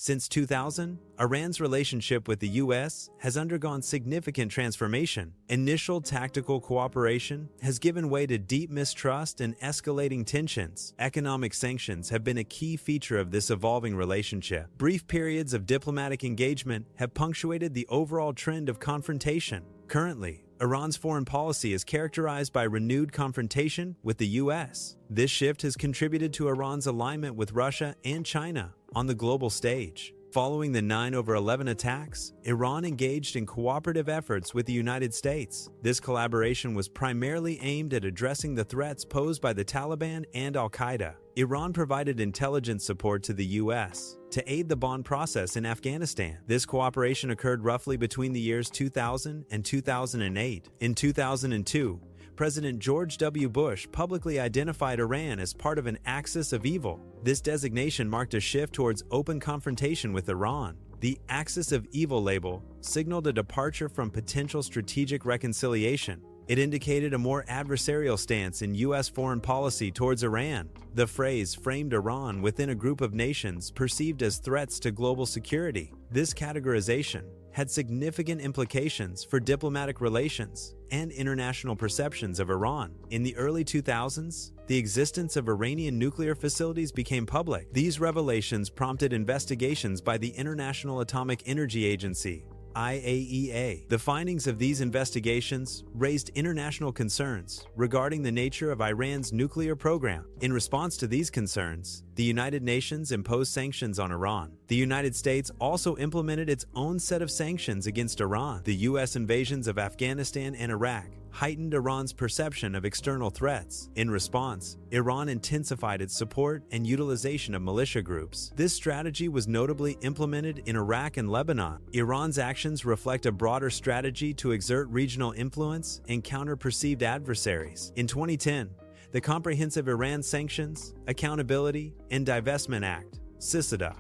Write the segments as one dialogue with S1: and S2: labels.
S1: Since 2000, Iran's relationship with the U.S. has undergone significant transformation. Initial tactical cooperation has given way to deep mistrust and escalating tensions. Economic sanctions have been a key feature of this evolving relationship. Brief periods of diplomatic engagement have punctuated the overall trend of confrontation. Currently, Iran's foreign policy is characterized by renewed confrontation with the U.S. This shift has contributed to Iran's alignment with Russia and China on the global stage. Following the 9/11 attacks, Iran engaged in cooperative efforts with the United States. This collaboration was primarily aimed at addressing the threats posed by the Taliban and al-Qaeda. Iran provided intelligence support to the U.S. to aid the bond process in Afghanistan. This cooperation occurred roughly between the years 2000 and 2008. In 2002, President George W. Bush publicly identified Iran as part of an axis of evil. This designation marked a shift towards open confrontation with Iran. The axis of evil label signaled a departure from potential strategic reconciliation. It indicated a more adversarial stance in U.S. foreign policy towards Iran. The phrase framed Iran within a group of nations perceived as threats to global security. This categorization had significant implications for diplomatic relations and international perceptions of Iran. In the early 2000s, the existence of Iranian nuclear facilities became public. These revelations prompted investigations by the International Atomic Energy Agency, IAEA. The findings of these investigations raised international concerns regarding the nature of Iran's nuclear program. In response to these concerns, the United Nations imposed sanctions on Iran. The United States also implemented its own set of sanctions against Iran. The U.S. invasions of Afghanistan and Iraq heightened Iran's perception of external threats. In response, Iran intensified its support and utilization of militia groups. This strategy was notably implemented in Iraq and Lebanon. Iran's actions reflect a broader strategy to exert regional influence and counter perceived adversaries. In 2010, the Comprehensive Iran Sanctions, Accountability, and Divestment Act, CISADA,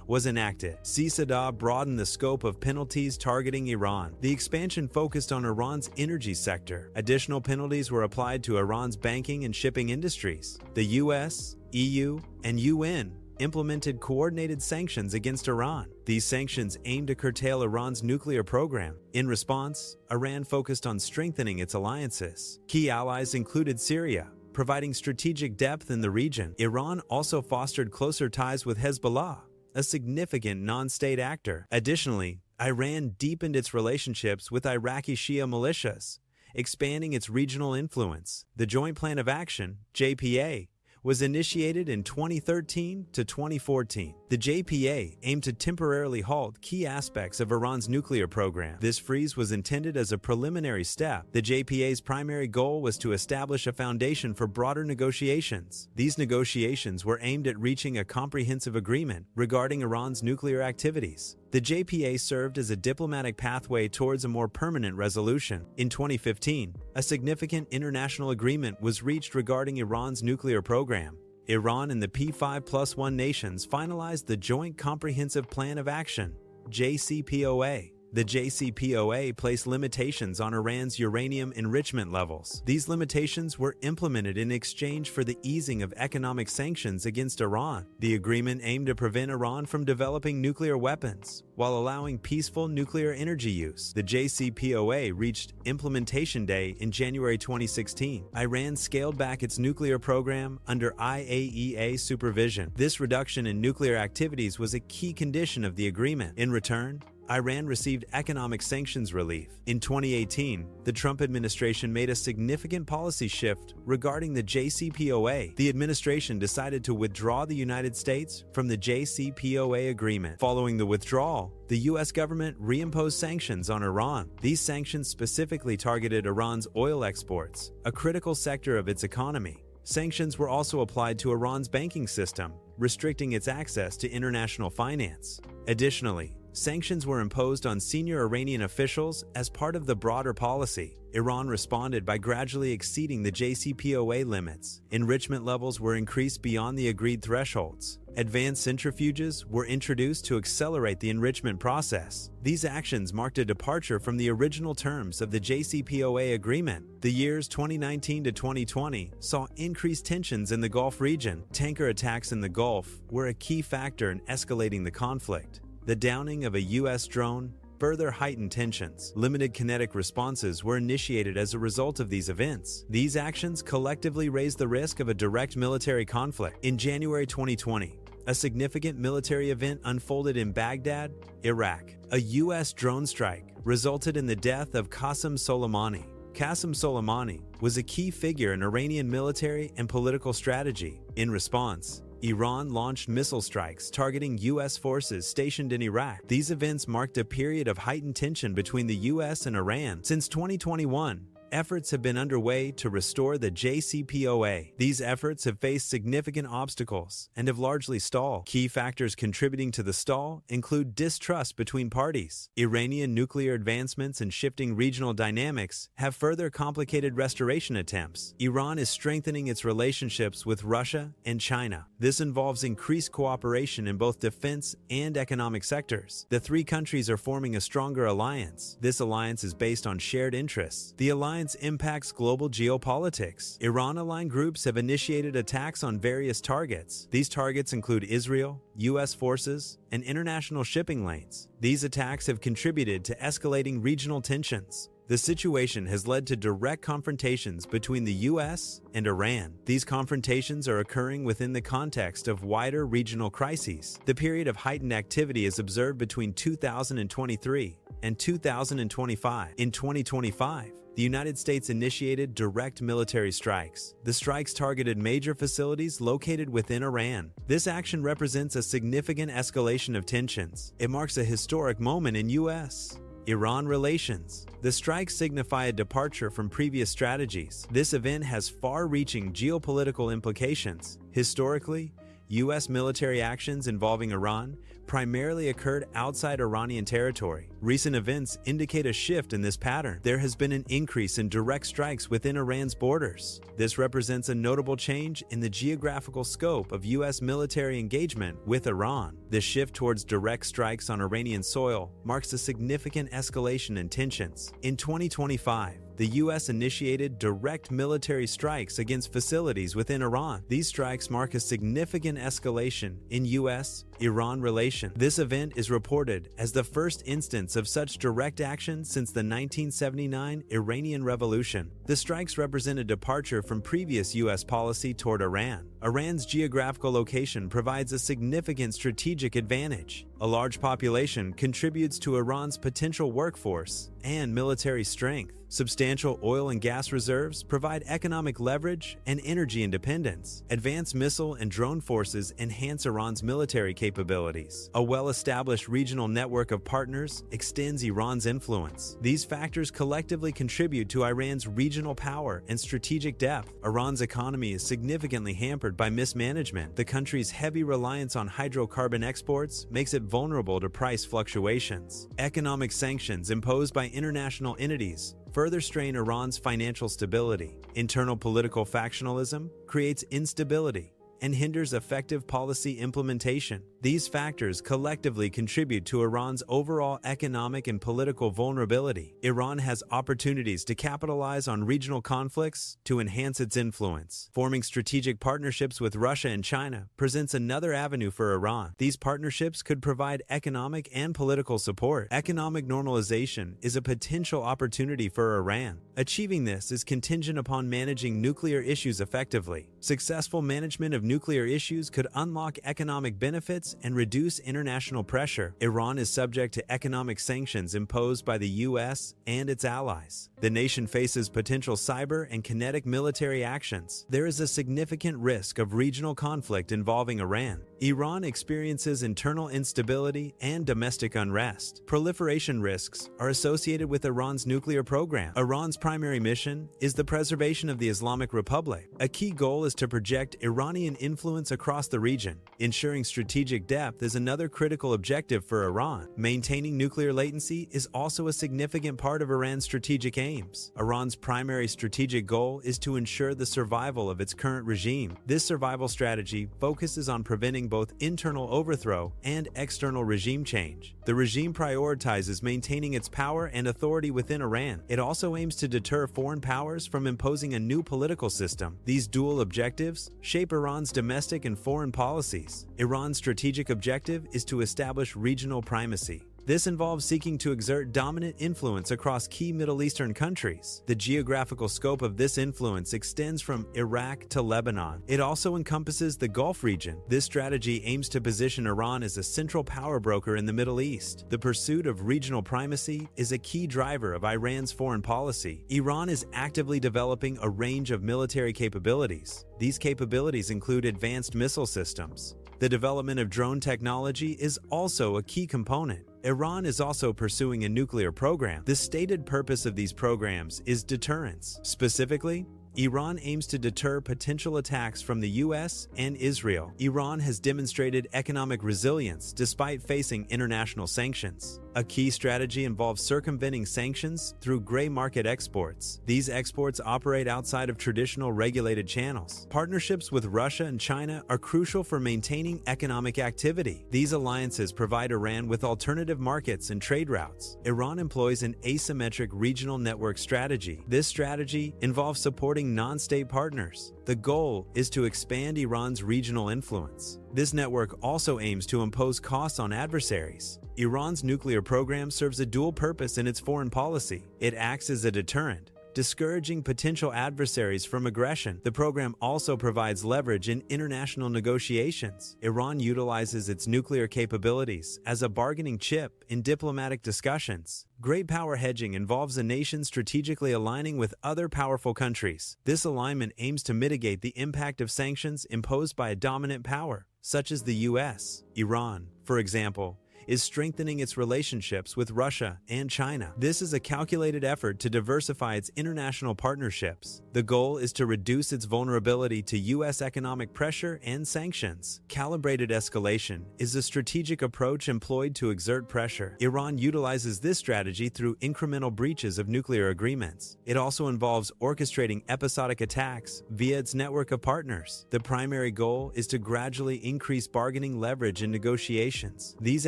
S1: was enacted. CISADA broadened the scope of penalties targeting Iran. The expansion focused on Iran's energy sector. Additional penalties were applied to Iran's banking and shipping industries. The US, EU, and UN implemented coordinated sanctions against Iran. These sanctions aimed to curtail Iran's nuclear program. In response, Iran focused on strengthening its alliances. Key allies included Syria, providing strategic depth in the region. Iran also fostered closer ties with Hezbollah, a significant non-state actor. Additionally, Iran deepened its relationships with Iraqi Shia militias, expanding its regional influence. The Joint Plan of Action, JPA, was initiated in 2013 to 2014. The JPA aimed to temporarily halt key aspects of Iran's nuclear program. This freeze was intended as a preliminary step. The JPA's primary goal was to establish a foundation for broader negotiations. These negotiations were aimed at reaching a comprehensive agreement regarding Iran's nuclear activities. The JPA served as a diplomatic pathway towards a more permanent resolution. In 2015, a significant international agreement was reached regarding Iran's nuclear program. Iran and the P5+1 nations finalized the Joint Comprehensive Plan of Action, JCPOA. The JCPOA placed limitations on Iran's uranium enrichment levels. These limitations were implemented in exchange for the easing of economic sanctions against Iran. The agreement aimed to prevent Iran from developing nuclear weapons while allowing peaceful nuclear energy use. The JCPOA reached implementation day in January 2016. Iran scaled back its nuclear program under IAEA supervision. This reduction in nuclear activities was a key condition of the agreement. In return, Iran received economic sanctions relief. In 2018, the Trump administration made a significant policy shift regarding the JCPOA. The administration decided to withdraw the United States from the JCPOA agreement. Following the withdrawal, the U.S. government reimposed sanctions on Iran. These sanctions specifically targeted Iran's oil exports, a critical sector of its economy. Sanctions were also applied to Iran's banking system, restricting its access to international finance. Additionally, sanctions were imposed on senior Iranian officials as part of the broader policy. Iran responded by gradually exceeding the JCPOA limits. Enrichment levels were increased beyond the agreed thresholds. Advanced centrifuges were introduced to accelerate the enrichment process. These actions marked a departure from the original terms of the JCPOA agreement. The years 2019 to 2020 saw increased tensions in the Gulf region. Tanker attacks in the Gulf were a key factor in escalating the conflict. The downing of a U.S. drone further heightened tensions. Limited kinetic responses were initiated as a result of these events. These actions collectively raised the risk of a direct military conflict. In January 2020, a significant military event unfolded in Baghdad, Iraq. A U.S. drone strike resulted in the death of Qasem Soleimani. Qasem Soleimani was a key figure in Iranian military and political strategy. In response, Iran launched missile strikes targeting U.S. forces stationed in Iraq. These events marked a period of heightened tension between the U.S. and Iran. Since 2021, efforts have been underway to restore the JCPOA. These efforts have faced significant obstacles and have largely stalled. Key factors contributing to the stall include distrust between parties. Iranian nuclear advancements and shifting regional dynamics have further complicated restoration attempts. Iran is strengthening its relationships with Russia and China. This involves increased cooperation in both defense and economic sectors. The three countries are forming a stronger alliance. This alliance is based on shared interests. The alliance impacts global geopolitics. Iran-aligned groups have initiated attacks on various targets. These targets include Israel, U.S. forces, and international shipping lanes. These attacks have contributed to escalating regional tensions. The situation has led to direct confrontations between the U.S. and Iran. These confrontations are occurring within the context of wider regional crises. The period of heightened activity is observed between 2023 and 2025. In 2025, the United States initiated direct military strikes. The strikes targeted major facilities located within Iran. This action represents a significant escalation of tensions. It marks a historic moment in U.S. Iran relations. The strikes signify a departure from previous strategies. This event has far-reaching geopolitical implications. Historically, U.S. military actions involving Iran primarily occurred outside Iranian territory. Recent events indicate a shift in this pattern. There has been an increase in direct strikes within Iran's borders. This represents a notable change in the geographical scope of U.S. military engagement with Iran. This shift towards direct strikes on Iranian soil marks a significant escalation in tensions. In 2025, the U.S. initiated direct military strikes against facilities within Iran. These strikes mark a significant escalation in U.S.-Iran relations. This event is reported as the first instance of such direct action since the 1979 Iranian Revolution. The strikes represent a departure from previous U.S. policy toward Iran. Iran's geographical location provides a significant strategic advantage. A large population contributes to Iran's potential workforce and military strength. Substantial oil and gas reserves provide economic leverage and energy independence. Advanced missile and drone forces enhance Iran's military capabilities. A well-established regional network of partners extends Iran's influence. These factors collectively contribute to Iran's regional power and strategic depth. Iran's economy is significantly hampered by mismanagement. The country's heavy reliance on hydrocarbon exports makes it vulnerable to price fluctuations. Economic sanctions imposed by international entities further strain Iran's financial stability. Internal political factionalism creates instability and hinders effective policy implementation. These factors collectively contribute to Iran's overall economic and political vulnerability. Iran has opportunities to capitalize on regional conflicts to enhance its influence. Forming strategic partnerships with Russia and China presents another avenue for Iran. These partnerships could provide economic and political support. Economic normalization is a potential opportunity for Iran. Achieving this is contingent upon managing nuclear issues effectively. Successful management of nuclear issues could unlock economic benefits and reduce international pressure. Iran is subject to economic sanctions imposed by the U.S. and its allies. The nation faces potential cyber and kinetic military actions. There is a significant risk of regional conflict involving Iran. Iran experiences internal instability and domestic unrest. Proliferation risks are associated with Iran's nuclear program. Iran's primary mission is the preservation of the Islamic Republic. A key goal is to project Iranian influence across the region. Ensuring strategic depth is another critical objective for Iran. Maintaining nuclear latency is also a significant part of Iran's strategic aims. Iran's primary strategic goal is to ensure the survival of its current regime. This survival strategy focuses on preventing both internal overthrow and external regime change. The regime prioritizes maintaining its power and authority within Iran. It also aims to deter foreign powers from imposing a new political system. These dual objectives shape Iran's domestic and foreign policies. Iran's strategic objective is to establish regional primacy. This involves seeking to exert dominant influence across key Middle Eastern countries. The geographical scope of this influence extends from Iraq to Lebanon. It also encompasses the Gulf region. This strategy aims to position Iran as a central power broker in the Middle East. The pursuit of regional primacy is a key driver of Iran's foreign policy. Iran is actively developing a range of military capabilities. These capabilities include advanced missile systems. The development of drone technology is also a key component. Iran is also pursuing a nuclear program. The stated purpose of these programs is deterrence. Specifically, Iran aims to deter potential attacks from the US and Israel. Iran has demonstrated economic resilience despite facing international sanctions. A key strategy involves circumventing sanctions through gray market exports. These exports operate outside of traditional regulated channels. Partnerships with Russia and China are crucial for maintaining economic activity. These alliances provide Iran with alternative markets and trade routes. Iran employs an asymmetric regional network strategy. This strategy involves supporting non-state partners. The goal is to expand Iran's regional influence. This network also aims to impose costs on adversaries. Iran's nuclear program serves a dual purpose in its foreign policy. It acts as a deterrent, discouraging potential adversaries from aggression. The program also provides leverage in international negotiations. Iran utilizes its nuclear capabilities as a bargaining chip in diplomatic discussions. Great power hedging involves a nation strategically aligning with other powerful countries. This alignment aims to mitigate the impact of sanctions imposed by a dominant power, such as the US. Iran, for example, is strengthening its relationships with Russia and China. This is a calculated effort to diversify its international partnerships. The goal is to reduce its vulnerability to U.S. economic pressure and sanctions. Calibrated escalation is a strategic approach employed to exert pressure. Iran utilizes this strategy through incremental breaches of nuclear agreements. It also involves orchestrating episodic attacks via its network of partners. The primary goal is to gradually increase bargaining leverage in negotiations. These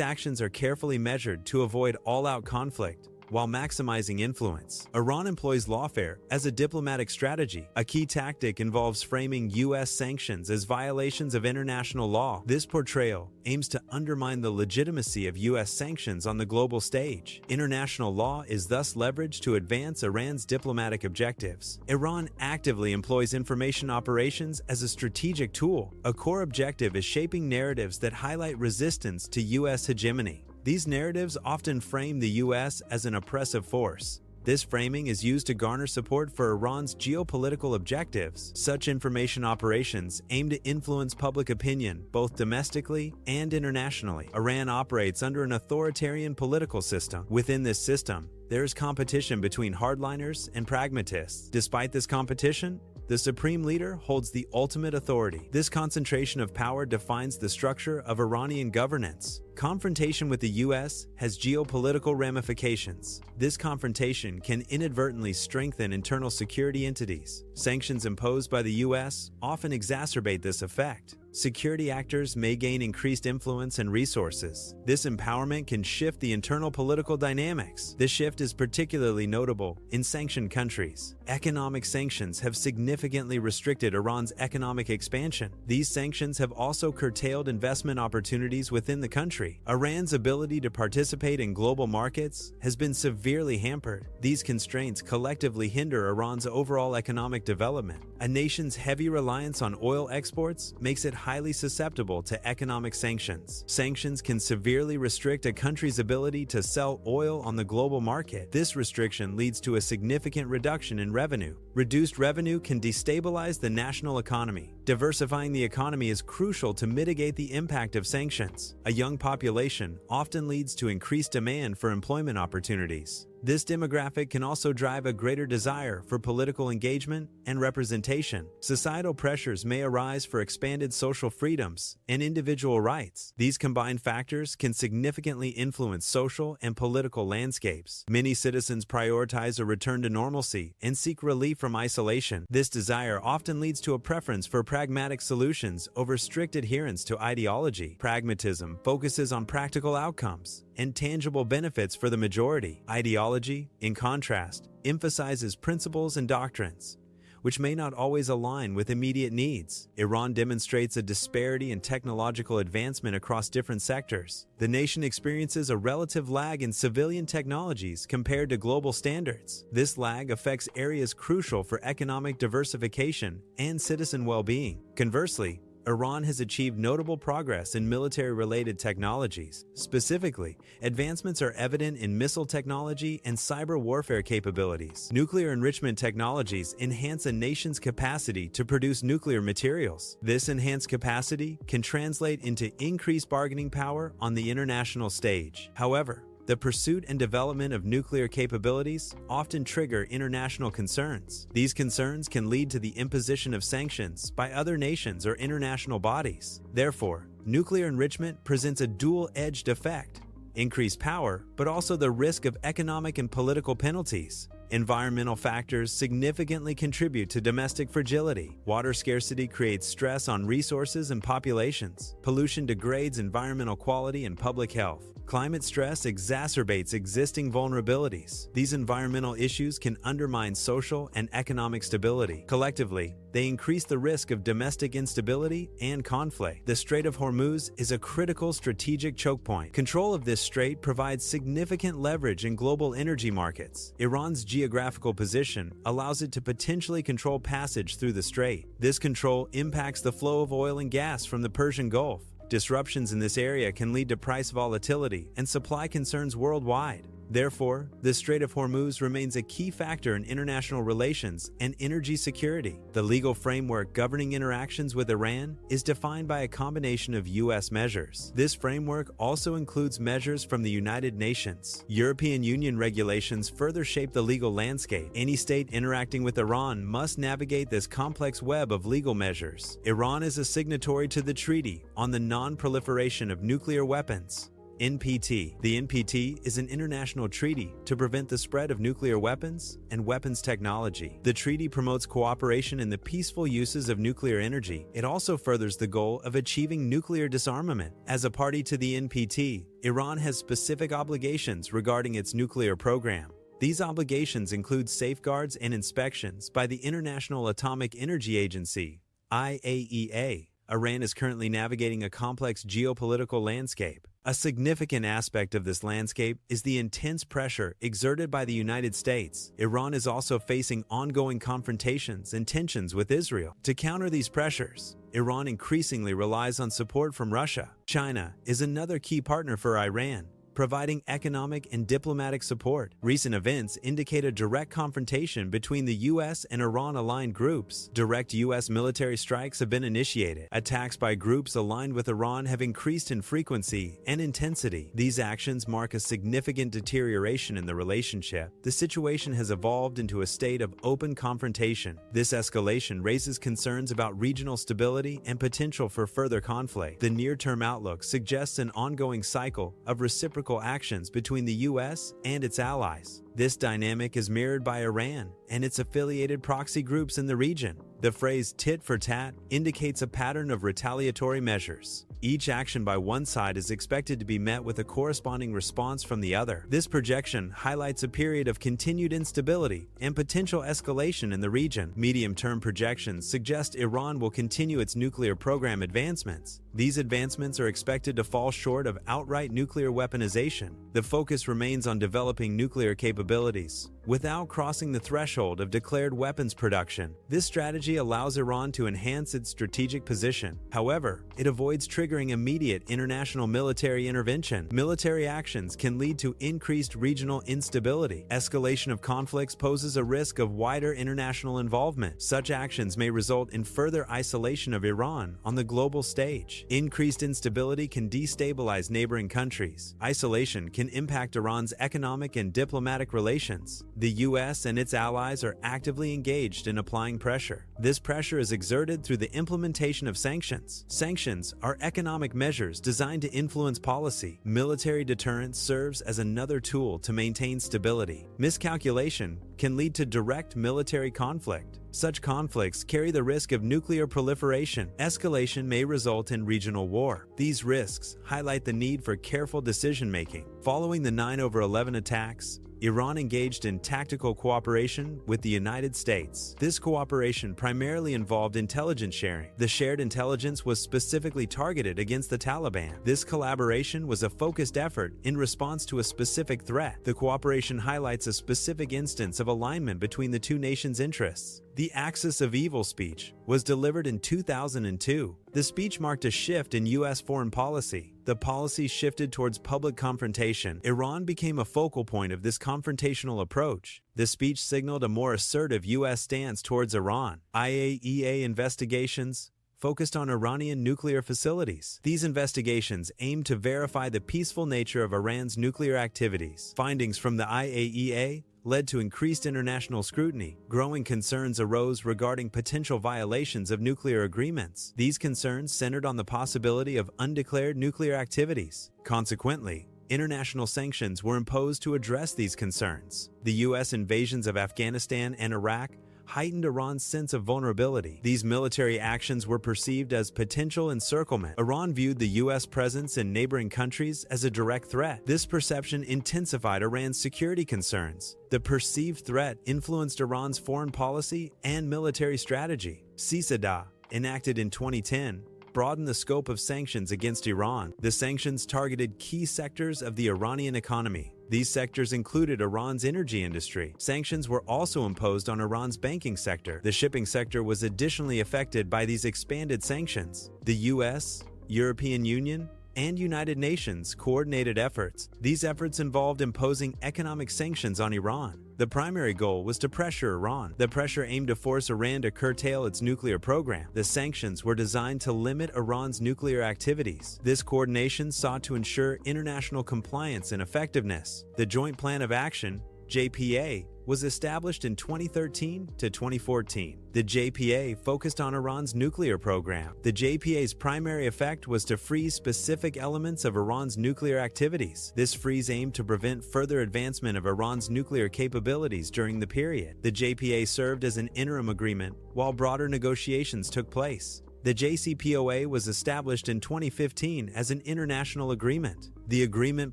S1: actions are carefully measured to avoid all-out conflict while maximizing influence. Iran employs lawfare as a diplomatic strategy. A key tactic involves framing U.S. sanctions as violations of international law. This portrayal aims to undermine the legitimacy of U.S. sanctions on the global stage. International law is thus leveraged to advance Iran's diplomatic objectives. Iran actively employs information operations as a strategic tool. A core objective is shaping narratives that highlight resistance to U.S. hegemony. These narratives often frame the U.S. as an oppressive force. This framing is used to garner support for Iran's geopolitical objectives. Such information operations aim to influence public opinion both domestically and internationally. Iran operates under an authoritarian political system. Within this system, there is competition between hardliners and pragmatists. Despite this competition, the supreme leader holds the ultimate authority. This concentration of power defines the structure of Iranian governance. Confrontation with the U.S. has geopolitical ramifications. This confrontation can inadvertently strengthen internal security entities. Sanctions imposed by the U.S. often exacerbate this effect. Security actors may gain increased influence and resources. This empowerment can shift the internal political dynamics. This shift is particularly notable in sanctioned countries. Economic sanctions have significantly restricted Iran's economic expansion. These sanctions have also curtailed investment opportunities within the country. Iran's ability to participate in global markets has been severely hampered. These constraints collectively hinder Iran's overall economic development. A nation's heavy reliance on oil exports makes it highly susceptible to economic sanctions. Sanctions can severely restrict a country's ability to sell oil on the global market. This restriction leads to a significant reduction in revenue. Reduced revenue can destabilize the national economy. Diversifying the economy is crucial to mitigate the impact of sanctions. A young population often leads to increased demand for employment opportunities. This demographic can also drive a greater desire for political engagement and representation. Societal pressures may arise for expanded social freedoms and individual rights. These combined factors can significantly influence social and political landscapes. Many citizens prioritize a return to normalcy and seek relief from isolation. This desire often leads to a preference for pragmatic solutions over strict adherence to ideology. Pragmatism focuses on practical outcomes and tangible benefits for the majority. Ideology, in contrast, emphasizes principles and doctrines, which may not always align with immediate needs. Iran demonstrates a disparity in technological advancement across different sectors. The nation experiences a relative lag in civilian technologies compared to global standards. This lag affects areas crucial for economic diversification and citizen well-being. Conversely, Iran has achieved notable progress in military-related technologies. Specifically, advancements are evident in missile technology and cyber warfare capabilities. Nuclear enrichment technologies enhance a nation's capacity to produce nuclear materials. This enhanced capacity can translate into increased bargaining power on the international stage. However, the pursuit and development of nuclear capabilities often trigger international concerns. These concerns can lead to the imposition of sanctions by other nations or international bodies. Therefore, nuclear enrichment presents a dual-edged effect: increased power, but also the risk of economic and political penalties. Environmental factors significantly contribute to domestic fragility. Water scarcity creates stress on resources and populations. Pollution degrades environmental quality and public health. Climate stress exacerbates existing vulnerabilities. These environmental issues can undermine social and economic stability. Collectively, they increase the risk of domestic instability and conflict. The Strait of Hormuz is a critical strategic choke point. Control of this strait provides significant leverage in global energy markets. Iran's geographical position allows it to potentially control passage through the strait. This control impacts the flow of oil and gas from the Persian Gulf. Disruptions in this area can lead to price volatility and supply concerns worldwide. Therefore, the Strait of Hormuz remains a key factor in international relations and energy security. The legal framework governing interactions with Iran is defined by a combination of U.S. measures. This framework also includes measures from the United Nations. European Union regulations further shape the legal landscape. Any state interacting with Iran must navigate this complex web of legal measures. Iran is a signatory to the Treaty on the Non-Proliferation of Nuclear Weapons, NPT. The NPT is an international treaty to prevent the spread of nuclear weapons and weapons technology. The treaty promotes cooperation in the peaceful uses of nuclear energy. It also furthers the goal of achieving nuclear disarmament. As a party to the NPT, Iran has specific obligations regarding its nuclear program. These obligations include safeguards and inspections by the International Atomic Energy Agency, IAEA. Iran is currently navigating a complex geopolitical landscape. A significant aspect of this landscape is the intense pressure exerted by the United States. Iran is also facing ongoing confrontations and tensions with Israel. To counter these pressures, Iran increasingly relies on support from Russia. China is another key partner for Iran, providing economic and diplomatic support. Recent events indicate a direct confrontation between the U.S. and Iran-aligned groups. Direct U.S. military strikes have been initiated. Attacks by groups aligned with Iran have increased in frequency and intensity. These actions mark a significant deterioration in the relationship. The situation has evolved into a state of open confrontation. This escalation raises concerns about regional stability and potential for further conflict. The near-term outlook suggests an ongoing cycle of reciprocal actions between the U.S. and its allies. This dynamic is mirrored by Iran and its affiliated proxy groups in the region. The phrase tit for tat indicates a pattern of retaliatory measures. Each action by one side is expected to be met with a corresponding response from the other. This projection highlights a period of continued instability and potential escalation in the region. Medium-term projections suggest Iran will continue its nuclear program advancements. These advancements are expected to fall short of outright nuclear weaponization. The focus remains on developing nuclear capabilities without crossing the threshold of declared weapons production. This strategy allows Iran to enhance its strategic position. However, it avoids triggering immediate international military intervention. Military actions can lead to increased regional instability. Escalation of conflicts poses a risk of wider international involvement. Such actions may result in further isolation of Iran on the global stage. Increased instability can destabilize neighboring countries. Isolation can impact Iran's economic and diplomatic relations. The U.S. and its allies are actively engaged in applying pressure. This pressure is exerted through the implementation of sanctions. Sanctions are economic measures designed to influence policy. Military deterrence serves as another tool to maintain stability. Miscalculation can lead to direct military conflict. Such conflicts carry the risk of nuclear proliferation. Escalation may result in regional war. These risks highlight the need for careful decision-making. Following the 9/11 attacks, Iran engaged in tactical cooperation with the United States. This cooperation primarily involved intelligence sharing. The shared intelligence was specifically targeted against the Taliban. This collaboration was a focused effort in response to a specific threat. The cooperation highlights a specific instance of alignment between the two nations' interests. The Axis of Evil speech was delivered in 2002. The speech marked a shift in U.S. foreign policy. The policy shifted towards public confrontation. Iran became a focal point of this confrontational approach. The speech signaled a more assertive U.S. stance towards Iran. IAEA investigations focused on Iranian nuclear facilities. These investigations aimed to verify the peaceful nature of Iran's nuclear activities. Findings from the IAEA led to increased international scrutiny. Growing concerns arose regarding potential violations of nuclear agreements. These concerns centered on the possibility of undeclared nuclear activities. Consequently, international sanctions were imposed to address these concerns. The U.S. invasions of Afghanistan and Iraq heightened Iran's sense of vulnerability. These military actions were perceived as potential encirclement. Iran viewed the U.S. presence in neighboring countries as a direct threat. This perception intensified Iran's security concerns. The perceived threat influenced Iran's foreign policy and military strategy. CISADA, enacted in 2010, broadened the scope of sanctions against Iran. The sanctions targeted key sectors of the Iranian economy. These sectors included Iran's energy industry. Sanctions were also imposed on Iran's banking sector. The shipping sector was additionally affected by these expanded sanctions. The U.S., European Union, and United Nations coordinated efforts. These efforts involved imposing economic sanctions on Iran. The primary goal was to pressure Iran. The pressure aimed to force Iran to curtail its nuclear program. The sanctions were designed to limit Iran's nuclear activities. This coordination sought to ensure international compliance and effectiveness. The Joint Plan of Action, JPA, was established in 2013 to 2014. The JPA focused on Iran's nuclear program. The JPA's primary effect was to freeze specific elements of Iran's nuclear activities. This freeze aimed to prevent further advancement of Iran's nuclear capabilities during the period. The JPA served as an interim agreement while broader negotiations took place. The JCPOA was established in 2015 as an international agreement. The agreement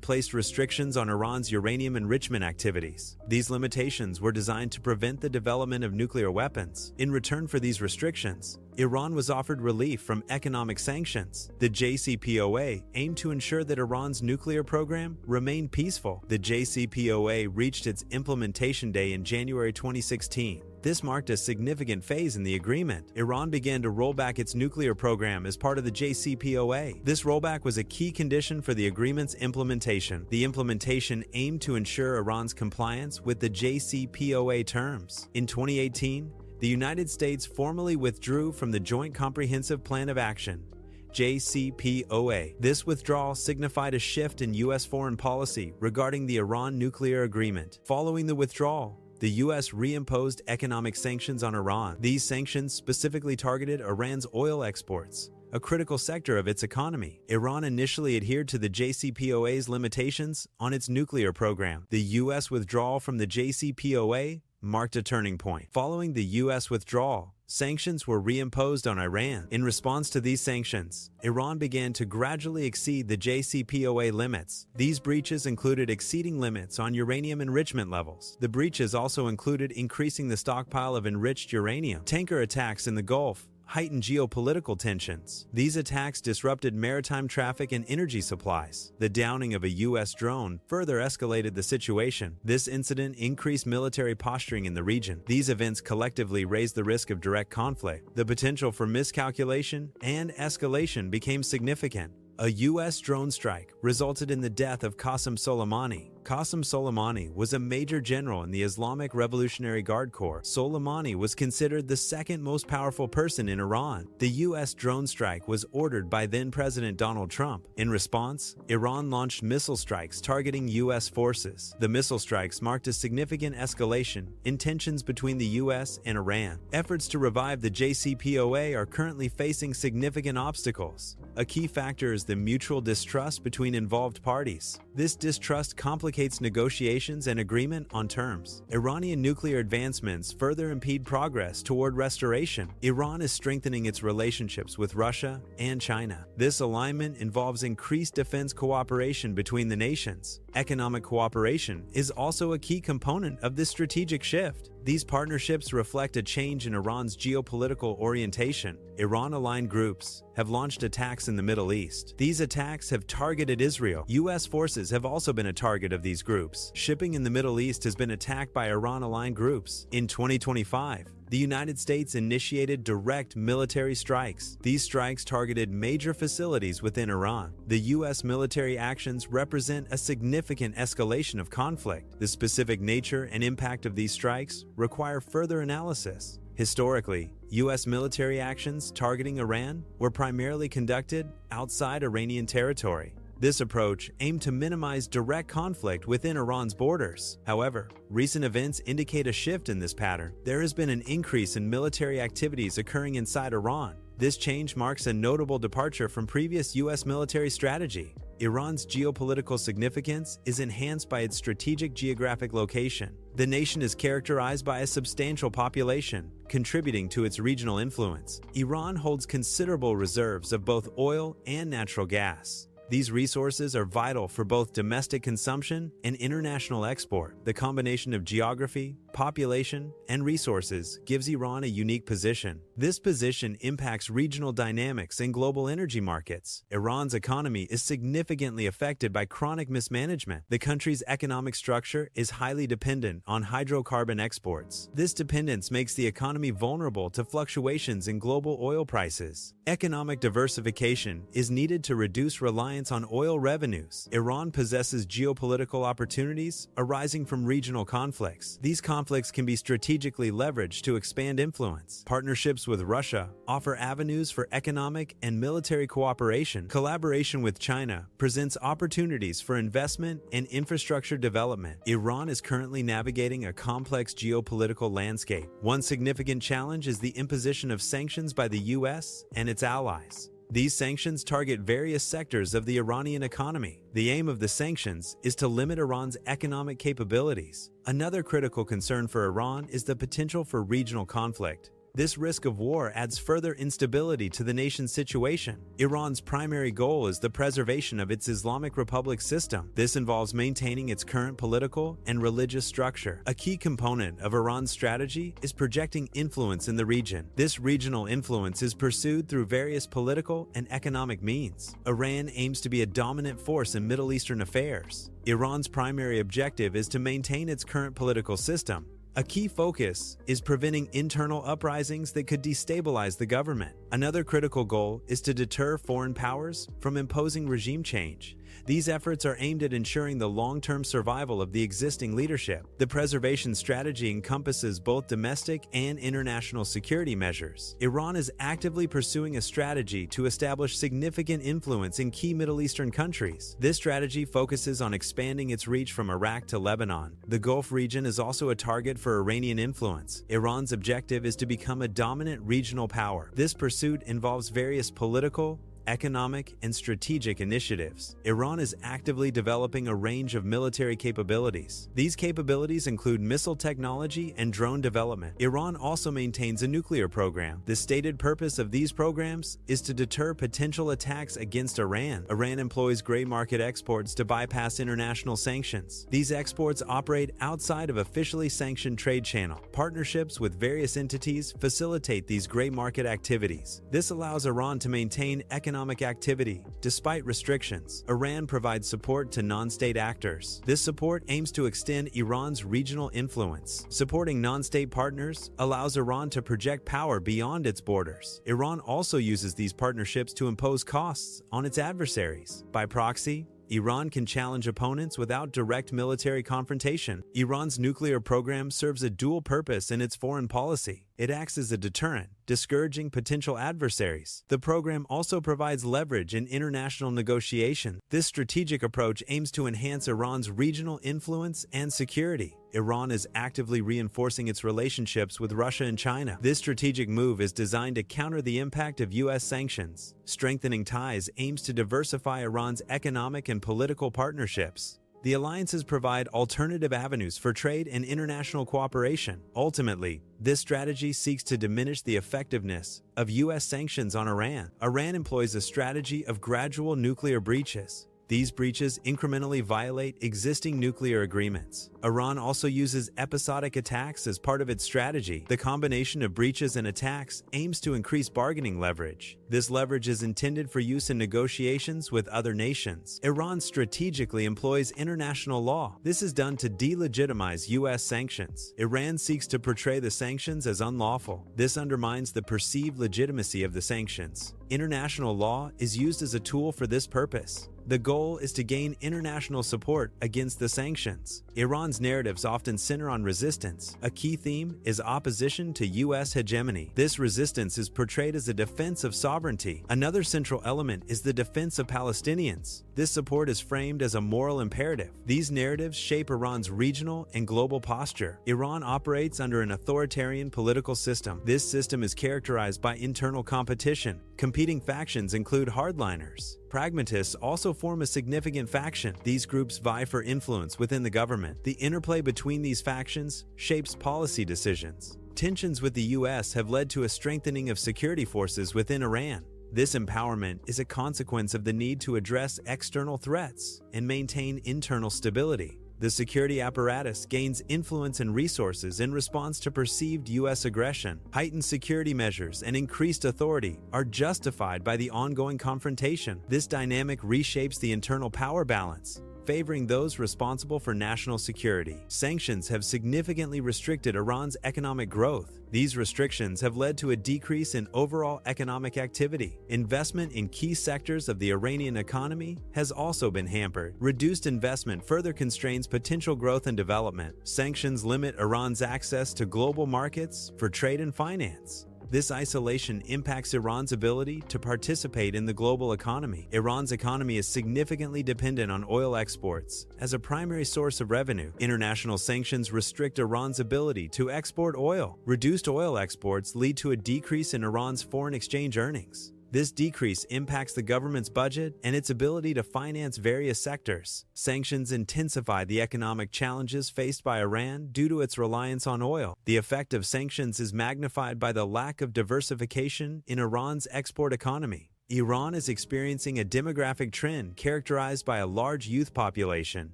S1: placed restrictions on Iran's uranium enrichment activities. These limitations were designed to prevent the development of nuclear weapons. In return for these restrictions, Iran was offered relief from economic sanctions. The JCPOA aimed to ensure that Iran's nuclear program remained peaceful. The JCPOA reached its implementation day in January 2016. This marked a significant phase in the agreement. Iran began to roll back its nuclear program as part of the JCPOA. This rollback was a key condition for the agreement's implementation. The implementation aimed to ensure Iran's compliance with the JCPOA terms. In 2018, the United States formally withdrew from the Joint Comprehensive Plan of Action, JCPOA. This withdrawal signified a shift in U.S. foreign policy regarding the Iran nuclear agreement. Following the withdrawal, the U.S. reimposed economic sanctions on Iran. These sanctions specifically targeted Iran's oil exports, a critical sector of its economy. Iran initially adhered to the JCPOA's limitations on its nuclear program. The U.S. withdrawal from the JCPOA marked a turning point. Following the U.S. withdrawal, sanctions were reimposed on Iran. In response to these sanctions, Iran began to gradually exceed the JCPOA limits. These breaches included exceeding limits on uranium enrichment levels. The breaches also included increasing the stockpile of enriched uranium. Tanker attacks in the Gulf heightened geopolitical tensions. These attacks disrupted maritime traffic and energy supplies. The downing of a U.S. drone further escalated the situation. This incident increased military posturing in the region. These events collectively raised the risk of direct conflict. The potential for miscalculation and escalation became significant. A U.S. drone strike resulted in the death of Qasem Soleimani. Qasem Soleimani was a major general in the Islamic Revolutionary Guard Corps. Soleimani was considered the second most powerful person in Iran. The U.S. drone strike was ordered by then-President Donald Trump. In response, Iran launched missile strikes targeting U.S. forces. The missile strikes marked a significant escalation in tensions between the U.S. and Iran. Efforts to revive the JCPOA are currently facing significant obstacles. A key factor is the mutual distrust between involved parties. This distrust complicates negotiations and agreement on terms. Iranian nuclear advancements further impede progress toward restoration. Iran is strengthening its relationships with Russia and China. This alignment involves increased defense cooperation between the nations. Economic cooperation is also a key component of this strategic shift. These partnerships reflect a change in Iran's geopolitical orientation. Iran-aligned groups have launched attacks in the Middle East. These attacks have targeted Israel. U.S. forces have also been a target of these groups. Shipping in the Middle East has been attacked by Iran-aligned groups. In 2025, the United States initiated direct military strikes. These strikes targeted major facilities within Iran. The U.S. military actions represent a significant escalation of conflict. The specific nature and impact of these strikes require further analysis. Historically, U.S. military actions targeting Iran were primarily conducted outside Iranian territory. This approach aimed to minimize direct conflict within Iran's borders. However, recent events indicate a shift in this pattern. There has been an increase in military activities occurring inside Iran. This change marks a notable departure from previous U.S. military strategy. Iran's geopolitical significance is enhanced by its strategic geographic location. The nation is characterized by a substantial population, contributing to its regional influence. Iran holds considerable reserves of both oil and natural gas. These resources are vital for both domestic consumption and international export. The combination of geography, population, and resources gives Iran a unique position. This position impacts regional dynamics in global energy markets. Iran's economy is significantly affected by chronic mismanagement. The country's economic structure is highly dependent on hydrocarbon exports. This dependence makes the economy vulnerable to fluctuations in global oil prices. Economic diversification is needed to reduce reliance on oil revenues. Iran possesses geopolitical opportunities arising from regional conflicts. These conflicts can be strategically leveraged to expand influence. Partnerships with Russia offer avenues for economic and military cooperation. Collaboration with China presents opportunities for investment and infrastructure development. Iran is currently navigating a complex geopolitical landscape. One significant challenge is the imposition of sanctions by the U.S. and its allies. These sanctions target various sectors of the Iranian economy. The aim of the sanctions is to limit Iran's economic capabilities. Another critical concern for Iran is the potential for regional conflict. This risk of war adds further instability to the nation's situation. Iran's primary goal is the preservation of its Islamic Republic system. This involves maintaining its current political and religious structure. A key component of Iran's strategy is projecting influence in the region. This regional influence is pursued through various political and economic means. Iran aims to be a dominant force in Middle Eastern affairs. Iran's primary objective is to maintain its current political system. A key focus is preventing internal uprisings that could destabilize the government. Another critical goal is to deter foreign powers from imposing regime change. These efforts are aimed at ensuring the long-term survival of the existing leadership. The preservation strategy encompasses both domestic and international security measures. Iran is actively pursuing a strategy to establish significant influence in key Middle Eastern countries. This strategy focuses on expanding its reach from Iraq to Lebanon. The Gulf region is also a target for Iranian influence. Iran's objective is to become a dominant regional power. This pursuit involves various political economic, and strategic initiatives. Iran is actively developing a range of military capabilities. These capabilities include missile technology and drone development. Iran also maintains a nuclear program. The stated purpose of these programs is to deter potential attacks against Iran. Iran employs gray market exports to bypass international sanctions. These exports operate outside of officially sanctioned trade channel. Partnerships with various entities facilitate these gray market activities. This allows Iran to maintain economic activity despite restrictions. Iran provides support to non-state actors. This support aims to extend Iran's regional influence. Supporting non-state partners allows Iran to project power beyond its borders. Iran also uses these partnerships to impose costs on its adversaries. By proxy, Iran can challenge opponents without direct military confrontation. Iran's nuclear program serves a dual purpose in its foreign policy. It acts as a deterrent, discouraging potential adversaries. The program also provides leverage in international negotiations. This strategic approach aims to enhance Iran's regional influence and security. Iran is actively reinforcing its relationships with Russia and China. This strategic move is designed to counter the impact of U.S. sanctions. Strengthening ties aims to diversify Iran's economic and political partnerships. The alliances provide alternative avenues for trade and international cooperation. Ultimately, this strategy seeks to diminish the effectiveness of U.S. sanctions on Iran. Iran employs a strategy of gradual nuclear breaches. These breaches incrementally violate existing nuclear agreements. Iran also uses episodic attacks as part of its strategy. The combination of breaches and attacks aims to increase bargaining leverage. This leverage is intended for use in negotiations with other nations. Iran strategically employs international law. This is done to delegitimize U.S. sanctions. Iran seeks to portray the sanctions as unlawful. This undermines the perceived legitimacy of the sanctions. International law is used as a tool for this purpose. The goal is to gain international support against the sanctions. Iran's narratives often center on resistance. A key theme is opposition to U.S. hegemony. This resistance is portrayed as a defense of sovereignty. Another central element is the defense of Palestinians. This support is framed as a moral imperative. These narratives shape Iran's regional and global posture. Iran operates under an authoritarian political system. This system is characterized by internal competition. Competing factions include hardliners. Pragmatists also form a significant faction. These groups vie for influence within the government. The interplay between these factions shapes policy decisions. Tensions with the U.S. have led to a strengthening of security forces within Iran. This empowerment is a consequence of the need to address external threats and maintain internal stability. The security apparatus gains influence and resources in response to perceived U.S. aggression. Heightened security measures and increased authority are justified by the ongoing confrontation. This dynamic reshapes the internal power balance, favoring those responsible for national security. Sanctions have significantly restricted Iran's economic growth. These restrictions have led to a decrease in overall economic activity. Investment in key sectors of the Iranian economy has also been hampered. Reduced investment further constrains potential growth and development. Sanctions limit Iran's access to global markets for trade and finance. This isolation impacts Iran's ability to participate in the global economy. Iran's economy is significantly dependent on oil exports as a primary source of revenue. International sanctions restrict Iran's ability to export oil. Reduced oil exports lead to a decrease in Iran's foreign exchange earnings. This decrease impacts the government's budget and its ability to finance various sectors. Sanctions intensify the economic challenges faced by Iran due to its reliance on oil. The effect of sanctions is magnified by the lack of diversification in Iran's export economy. Iran is experiencing a demographic trend characterized by a large youth population.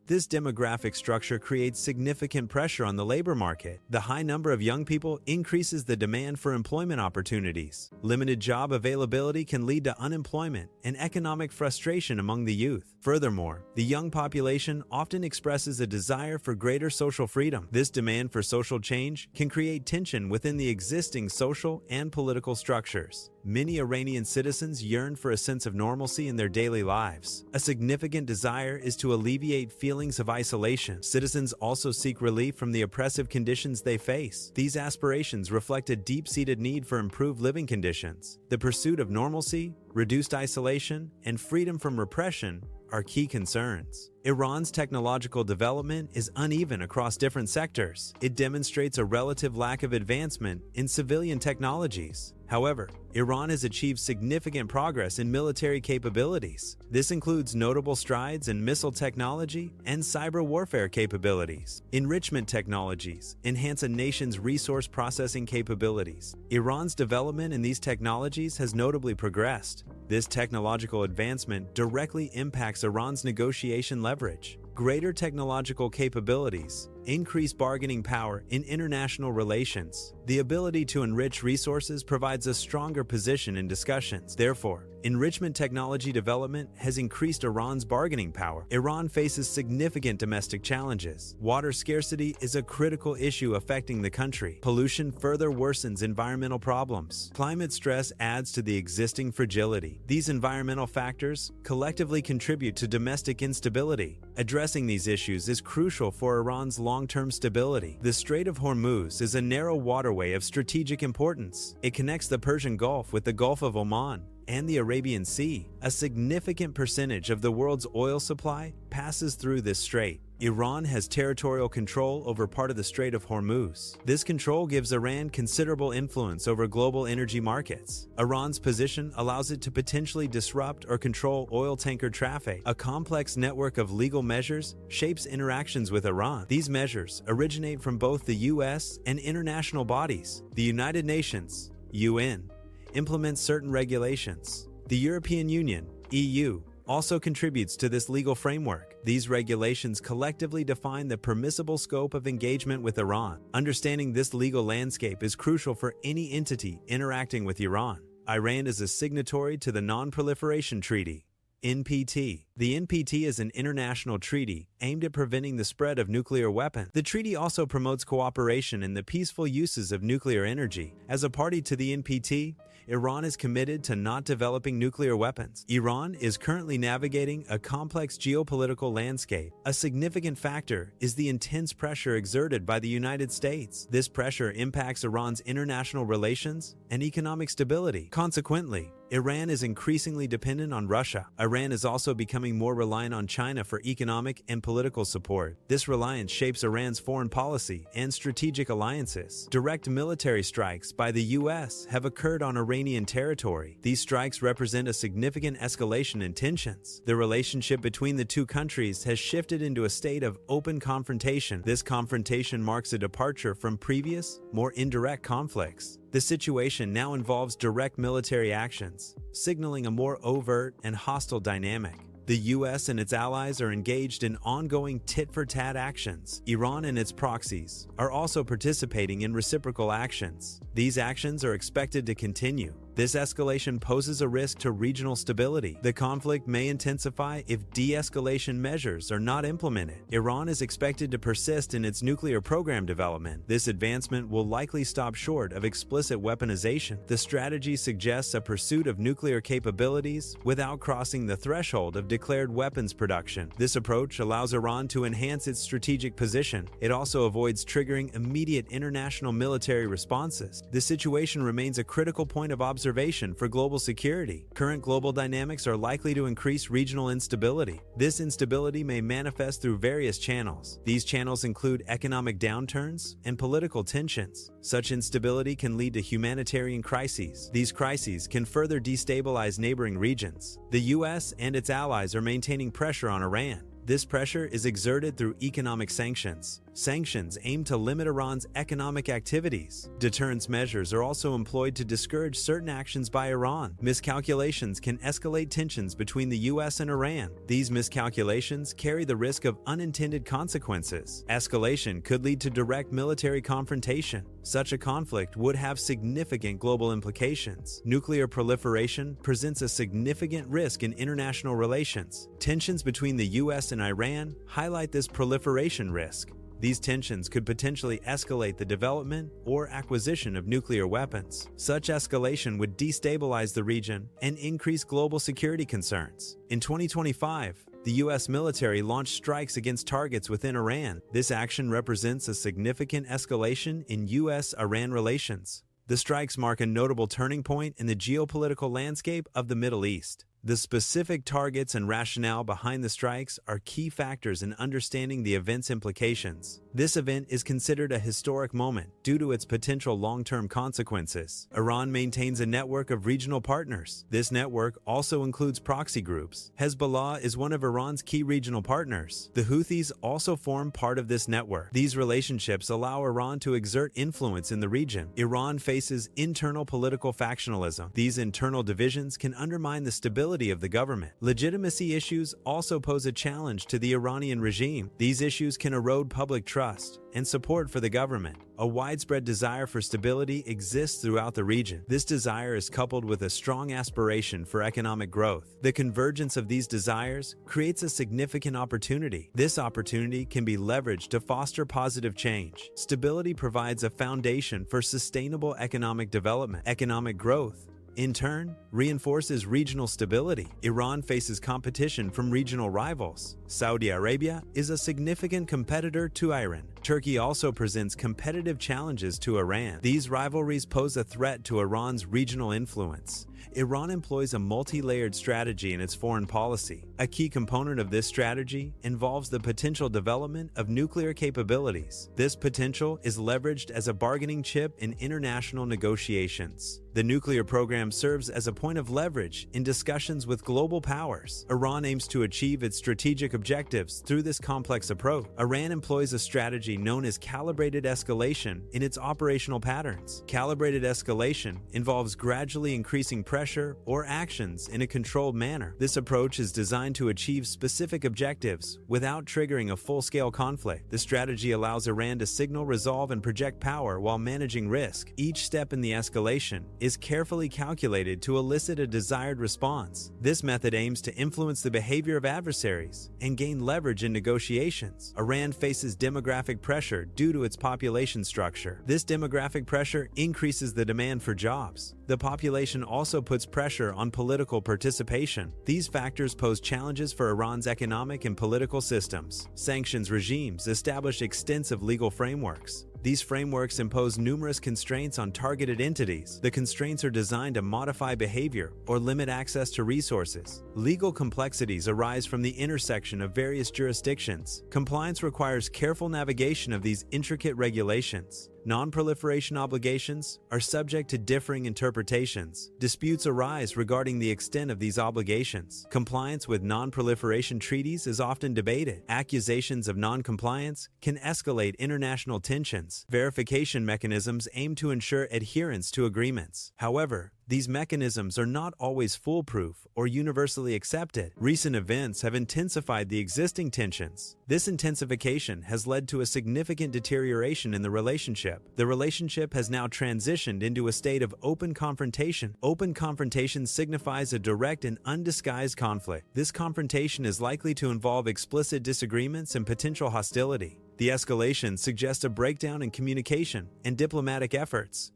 S1: This demographic structure creates significant pressure on the labor market. The high number of young people increases the demand for employment opportunities. Limited job availability can lead to unemployment and economic frustration among the youth. Furthermore, the young population often expresses a desire for greater social freedom. This demand for social change can create tension within the existing social and political structures. Many Iranian citizens yearn for a sense of normalcy in their daily lives. A significant desire is to alleviate feelings of isolation. Citizens also seek relief from the oppressive conditions they face. These aspirations reflect a deep-seated need for improved living conditions. The pursuit of normalcy, reduced isolation, and freedom from repression are key concerns. Iran's technological development is uneven across different sectors. It demonstrates a relative lack of advancement in civilian technologies. However, Iran has achieved significant progress in military capabilities. This includes notable strides in missile technology and cyber warfare capabilities. Enrichment technologies enhance a nation's resource processing capabilities. Iran's development in these technologies has notably progressed. This technological advancement directly impacts Iran's negotiation leverage. Greater technological capabilities increase bargaining power in international relations. The ability to enrich resources provides a stronger position in discussions. Therefore, enrichment technology development has increased Iran's bargaining power. Iran faces significant domestic challenges. Water scarcity is a critical issue affecting the country. Pollution further worsens environmental problems. Climate stress adds to the existing fragility. These environmental factors collectively contribute to domestic instability. Addressing these issues is crucial for Iran's long-term stability. The Strait of Hormuz is a narrow waterway of strategic importance. It connects the Persian Gulf with the Gulf of Oman and the Arabian Sea. A significant percentage of the world's oil supply passes through this strait. Iran has territorial control over part of the Strait of Hormuz. This control gives Iran considerable influence over global energy markets. Iran's position allows it to potentially disrupt or control oil tanker traffic. A complex network of legal measures shapes interactions with Iran. These measures originate from both the U.S. and international bodies. The United Nations, UN, implements certain regulations. The European Union, EU, also contributes to this legal framework. These regulations collectively define the permissible scope of engagement with Iran. Understanding this legal landscape is crucial for any entity interacting with Iran. Iran is a signatory to the Non-Proliferation Treaty, NPT. The NPT is an international treaty aimed at preventing the spread of nuclear weapons. The treaty also promotes cooperation in the peaceful uses of nuclear energy. As a party to the NPT, Iran is committed to not developing nuclear weapons. Iran is currently navigating a complex geopolitical landscape. A significant factor is the intense pressure exerted by the United States. This pressure impacts Iran's international relations and economic stability. Consequently, Iran is increasingly dependent on Russia. Iran is also becoming more reliant on China for economic and political support. This reliance shapes Iran's foreign policy and strategic alliances. Direct military strikes by the U.S. have occurred on Iranian territory. These strikes represent a significant escalation in tensions. The relationship between the two countries has shifted into a state of open confrontation. This confrontation marks a departure from previous, more indirect conflicts. The situation now involves direct military actions, signaling a more overt and hostile dynamic. The U.S. and its allies are engaged in ongoing tit-for-tat actions. Iran and its proxies are also participating in reciprocal actions. These actions are expected to continue. This escalation poses a risk to regional stability. The conflict may intensify if de-escalation measures are not implemented. Iran is expected to persist in its nuclear program development. This advancement will likely stop short of explicit weaponization. The strategy suggests a pursuit of nuclear capabilities without crossing the threshold of declared weapons production. This approach allows Iran to enhance its strategic position. It also avoids triggering immediate international military responses. The situation remains a critical point of observation for global security. Current global dynamics are likely to increase regional instability. This instability may manifest through various channels. These channels include economic downturns and political tensions. Such instability can lead to humanitarian crises. These crises can further destabilize neighboring regions. The U.S. and its allies are maintaining pressure on Iran. This pressure is exerted through economic sanctions. Sanctions aim to limit Iran's economic activities. Deterrence measures are also employed to discourage certain actions by Iran. Miscalculations can escalate tensions between the U.S. and Iran. These miscalculations carry the risk of unintended consequences. Escalation could lead to direct military confrontation. Such a conflict would have significant global implications. Nuclear proliferation presents a significant risk in international relations. Tensions between the U.S. and Iran highlight this proliferation risk. These tensions could potentially escalate the development or acquisition of nuclear weapons. Such escalation would destabilize the region and increase global security concerns. In 2025, the U.S. military launched strikes against targets within Iran. This action represents a significant escalation in U.S.-Iran relations. The strikes mark a notable turning point in the geopolitical landscape of the Middle East. The specific targets and rationale behind the strikes are key factors in understanding the event's implications. This event is considered a historic moment due to its potential long-term consequences. Iran maintains a network of regional partners. This network also includes proxy groups. Hezbollah is one of Iran's key regional partners. The Houthis also form part of this network. These relationships allow Iran to exert influence in the region. Iran faces internal political factionalism. These internal divisions can undermine the stability of the government. Legitimacy issues also pose a challenge to the Iranian regime. These issues can erode public trust and support for the government. A widespread desire for stability exists throughout the region. This desire is coupled with a strong aspiration for economic growth. The convergence of these desires creates a significant opportunity. This opportunity can be leveraged to foster positive change. Stability provides a foundation for sustainable economic development. Economic growth, in turn, reinforces regional stability. Iran faces competition from regional rivals. Saudi Arabia is a significant competitor to Iran. Turkey also presents competitive challenges to Iran. These rivalries pose a threat to Iran's regional influence. Iran employs a multi-layered strategy in its foreign policy. A key component of this strategy involves the potential development of nuclear capabilities. This potential is leveraged as a bargaining chip in international negotiations. The nuclear program serves as a point of leverage in discussions with global powers. Iran aims to achieve its strategic objectives through this complex approach. Iran employs a strategy known as calibrated escalation in its operational patterns. Calibrated escalation involves gradually increasing pressure or actions in a controlled manner. This approach is designed to achieve specific objectives without triggering a full-scale conflict. The strategy allows Iran to signal, resolve, and project power while managing risk. Each step in the escalation is carefully calculated to elicit a desired response. This method aims to influence the behavior of adversaries and gain leverage in negotiations. Iran faces demographic pressure due to its population structure. This demographic pressure increases the demand for jobs. The population also puts pressure on political participation. These factors pose challenges for Iran's economic and political systems. Sanctions regimes establish extensive legal frameworks. These frameworks impose numerous constraints on targeted entities. The constraints are designed to modify behavior or limit access to resources. Legal complexities arise from the intersection of various jurisdictions. Compliance requires careful navigation of these intricate regulations. Non-proliferation obligations are subject to differing interpretations. Disputes arise regarding the extent of these obligations. Compliance with non-proliferation treaties is often debated. Accusations of non-compliance can escalate international tensions. Verification mechanisms aim to ensure adherence to agreements. However, these mechanisms are not always foolproof or universally accepted. Recent events have intensified the existing tensions. This intensification has led to a significant deterioration in the relationship. The relationship has now transitioned into a state of open confrontation. Open confrontation signifies a direct and undisguised conflict. This confrontation is likely to involve explicit disagreements and potential hostility. The escalation suggests a breakdown in communication and diplomatic efforts.